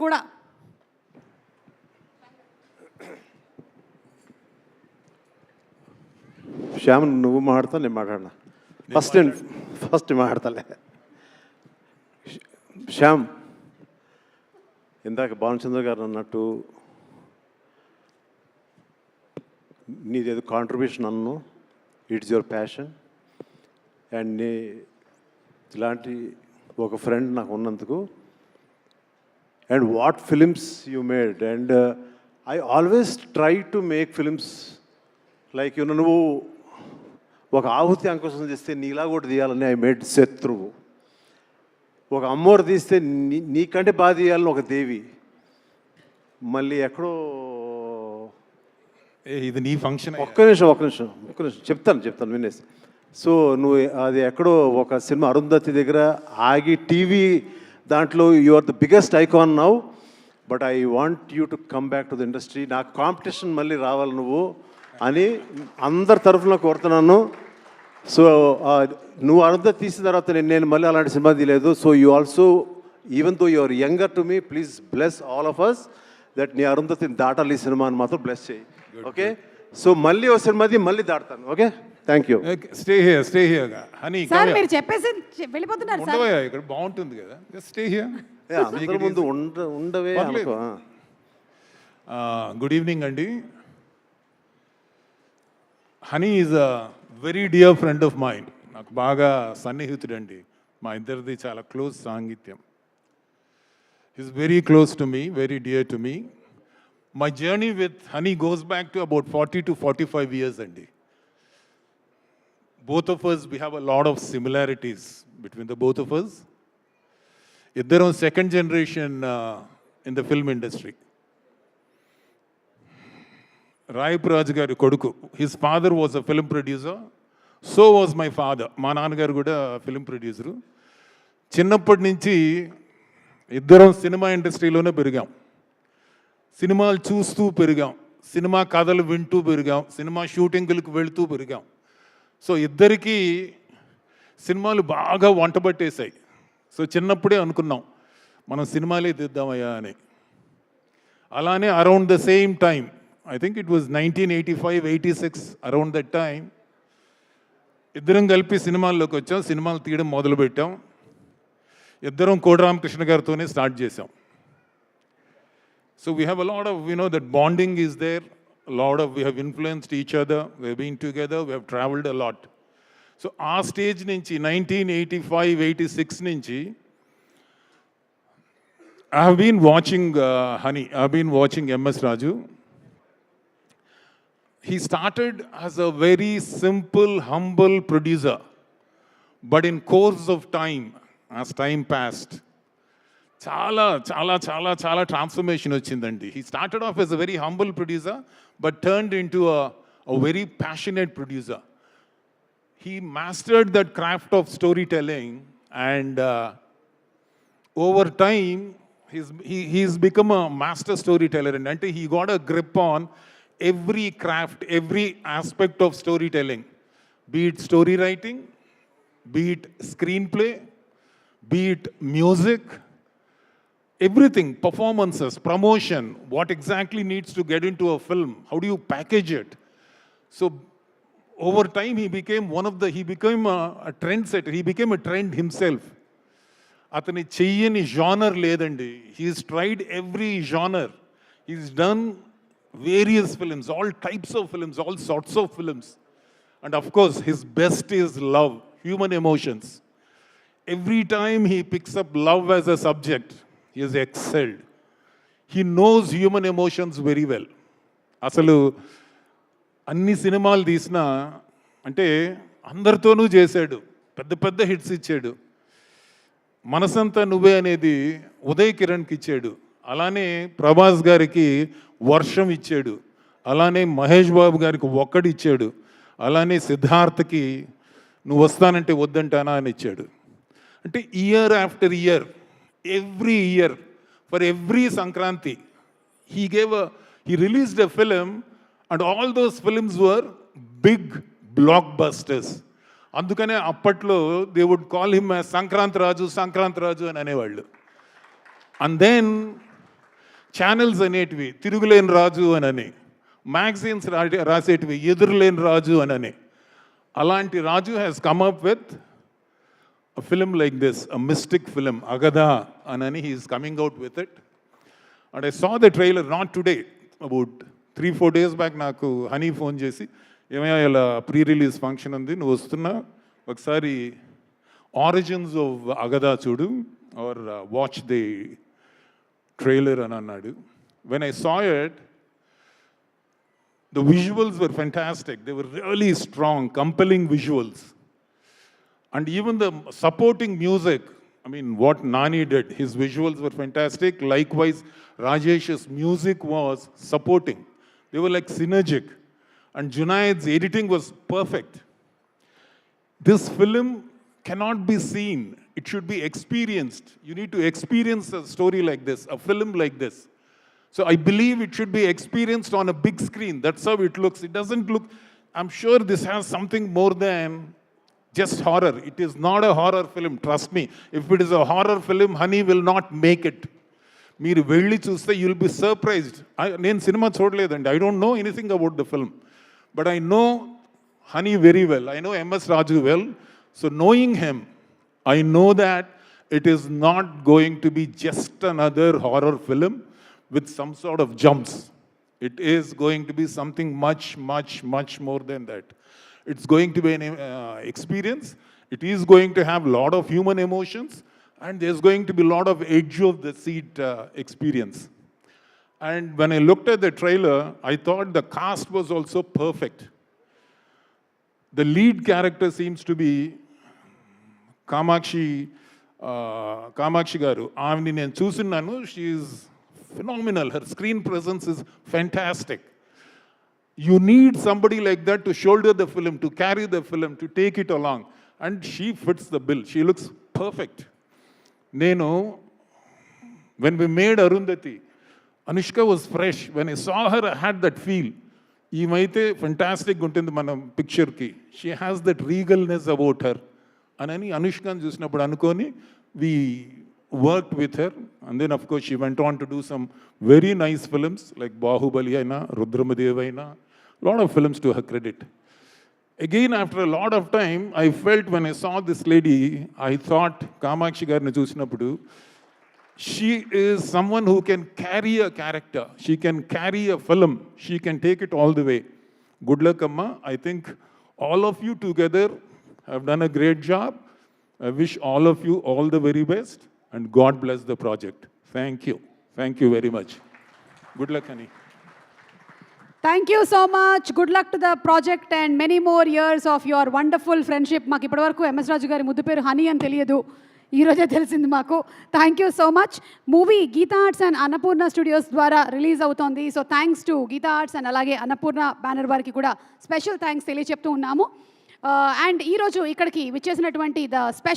కూడా శ్యామ్ నువ్వు మాట్లాడతావు, నేను మాట్లాడినా ఫస్ట్ మాట్లాడతాలే. శ్యామ్, ఇందాక భానుచంద్ర గారు అన్నట్టు నీదేదో కాంట్రిబ్యూషన్ అన్ను, ఇట్స్ యువర్ ప్యాషన్. అండ్ ఇలాంటి ఒక ఫ్రెండ్ నాకు ఉన్నందుకు, and what films you made. And I always try to make films like నువ్వు ఒక ఆహుతి అంకుశం చేస్తే నీలా కూడా తీయాలని ఐ మేడ్ శత్రువు. ఒక అమ్మోరు తీస్తే నీకంటే బాగా తీయాలని ఒక దేవి. మళ్ళీ ఎక్కడో ఇది నీ ఫంక్షన్. ఒక్క నిమిషం చెప్తాను వినేసి. సో నువ్వు అది ఎక్కడో ఒక సినిమా అరుంధతి దగ్గర ఆగి టీవీ దాంట్లో you are the biggest icon now. But I want you to come back to the industry. నాకు కాంపిటీషన్ మళ్ళీ రావాలి నువ్వు అని అందరి తరఫున కోరుతున్నాను. సో నువ్వు అరుంధతి తీసిన తర్వాత నేను మళ్ళీ అలాంటి సినిమా తీయలేదు. So you also, even though you are younger to me, please bless all of us that నీ అరుంధతిని దాటాలి ఈ సినిమాని మాత్రం బ్లెస్ చేయి. ఓకే, సో మళ్ళీ ఓ సినిమాది మళ్ళీ దాటుతాను. Okay, thank you. Stay here Honey. Sir మీరు చెప్పేసి వెళ్ళిపోతున్నారు సార్. ఉండవయ్యా, ఇక్కడ బాగుంటుంది కదా, స్టే హియర్. అందరి ముందు ఉండవే. గుడ్ ఈవినింగ్ అండి. Honey is a very dear friend of mine. నాకు బాగా సన్నిహితుడండి. మా ఇద్దరిది చాలా క్లోజ్ సాంగిత్యం. Is very close to me, very dear to me. My journey with Honey goes back to about 40 to 45 years అండి. Both of us, we have a lot of similarities between the both of us. ఇద్దరం second generation in the film industry. Rayapu Raju గారి కొడుకు, his father was a film producer, so was my father. మా నాన్నగారు కూడా film producer. చిన్నప్పటి నుంచి ఇద్దరం cinema ఇండస్ట్రీలోనే పెరిగాం. సినిమాలు చూస్తూ పెరిగాం, సినిమా కథలు వింటూ పెరిగాం, సినిమా షూటింగులకు వెళుతూ పెరిగాం. సో ఇద్దరికీ సినిమాలు బాగా వంటబట్టేశాయి. సో చిన్నప్పుడే అనుకున్నాం మనం సినిమాలే తీద్దామయ్యా అని. అలానే around the same time, I think it was 1985-86, around that time ఇద్దరం కలిపి సినిమాల్లోకి వచ్చాం. సినిమాలు తీయడం మొదలుపెట్టాం. ఇద్దరం కోటరామకృష్ణ గారితోనే స్టార్ట్ చేసాం. So we have a lot of, that bonding is there. We have influenced each other, we have been together, we have traveled a lot. So our stage nunchi 1985-86 nunchi I have been watching Honey, I have been watching MS Raju. He started as a very simple, humble producer, but in course of time, as time passed, చాలా చాలా చాలా చాలా transformation వచ్చిందండి. He started off yes a very humble producer, but turned in to a very passionate producer. He mastered that craft of story telling, and over time he's become a master storyteller. And అంటే he got a grip on every craft, every aspect of storytelling, be it story writing, be it screenplay, be it music, everything, performances, promotion, what exactly needs to get into a film, how do you package it. So over time he became a trendsetter. He became a trend himself. అతని చెయ్యని genre లేదండి. He's tried every genre. He's done various films, all types of films, all sorts of films. And of course his best is love, human emotions. Every time he picks up love as a subject, he has excelled. He knows human emotions very well. అసలు అన్ని సినిమాలు తీసినా అంటే అందరితోనూ చేశాడు, పెద్ద పెద్ద hits ఇచ్చాడు. మనసంతా నువ్వే అనేది ఉదయ్ కిరణ్కి ఇచ్చాడు. అలానే ప్రభాస్ గారికి వర్షం ఇచ్చాడు. అలానే మహేష్ బాబు గారికి ఒక్కడు ఇచ్చాడు. అలానే సిద్ధార్థకి నువ్వు వస్తానంటే వద్దంటానా అని ఇచ్చాడు. అంటే year after year, every year, for every Sankranti he released a film, and all those films were big blockbusters. అందుకనే అప్పట్లో they would call him Sankranti Raju అని అనేవాళ్ళు. అండ్ దెన్ ఛానల్స్ అనేటివి తిరుగులేని రాజు అని, మ్యాగజైన్స్ రాసేటివి ఎదురులేని రాజు అని. అలాంటి Raju has come up with a film like this, a mystic film, Agada, Anani, he is coming out with it. And I saw the trailer, not today, about 3-4 days back, నాకు honey phone చేసి ఏమయ్యా ఇలా pre release function ఉంది, నువ్వు వస్తున్నా, ఒకసారి origins of అగదా చూడు are watch the trailer అని అన్నాడు. When I saw it, the visuals were fantastic. They were really strong, compelling visuals. And even the supporting music, I mean, what Nani did, his visuals were fantastic. Likewise, Rajesh's music was supporting. They were like synergic. And Junaid's editing was perfect. This film cannot be seen. It should be experienced. You need to experience a story like this, a film like this. So I believe it should be experienced on a big screen. That's how it looks. It doesn't look, I'm sure this has something more than just horror. It is not a horror film, trust me. If it is a horror film, Honey will not make it. మీరు వెళ్ళి చూస్తే you'll be surprised. నేను cinema చూడలేదండి, I don't know anything about the film. But I know Honey very well. I know MS Raju well. So knowing him, I know that it is not going to be just another horror film with some sort of jumps. It is going to be something much, much, much more than that. It's going to be an experience. It is going to have a lot of human emotions, and there's going to be a lot of edge of the seat experience. And when I looked at the trailer, I thought the cast was also perfect. The lead character seems to be Kamakshi garu. Avni nenu chusunnanu, she is phenomenal. Her screen presence is fantastic. You need somebody like that to shoulder the film, to carry the film, to take it along. And she fits the bill. She looks perfect. When we made Arundhati, Anushka was fresh. When I saw her, I had that feel. Imaite fantastic untindi mana picture ki. She has that regalness about her. Anani Anushka chusinapudu anukoni we worked with her, and then of course she went on to do some very nice films like Bahubali aina, Rudramadev aina, lot of films to her credit. Again, after a lot of time, I felt when I saw this lady, I thought Kamakshi garni chusinapudu, she is someone who can carry a character, she can carry a film, she can take it all the way. Good luck, Amma. I think all of you together have done a great job. I wish all of you all the very best, and God bless the project. Thank you. Thank you very much. Good luck, honey. Thank you so much. Good luck to the project and many more years of your wonderful friendship. మాకు ఇప్పటివరకు MS రాజు గారి ముద్దు పేరు honey అని తెలియదు, ఈరోజే తెలిసింది మాకు. Thank you so much. Movie Geetha Arts and Annapurna studios ద్వారా రిలీజ్ అవుతోంది. So thanks to Geetha Arts and అలాగే అన్నపూర్ణ బ్యానర్ వారికి కూడా స్పెషల్ థ్యాంక్స్ తెలియచెప్తూ ఉన్నాము. అండ్ ఈరోజు ఇక్కడికి విచ్చేసినటువంటి ద స్పెషల్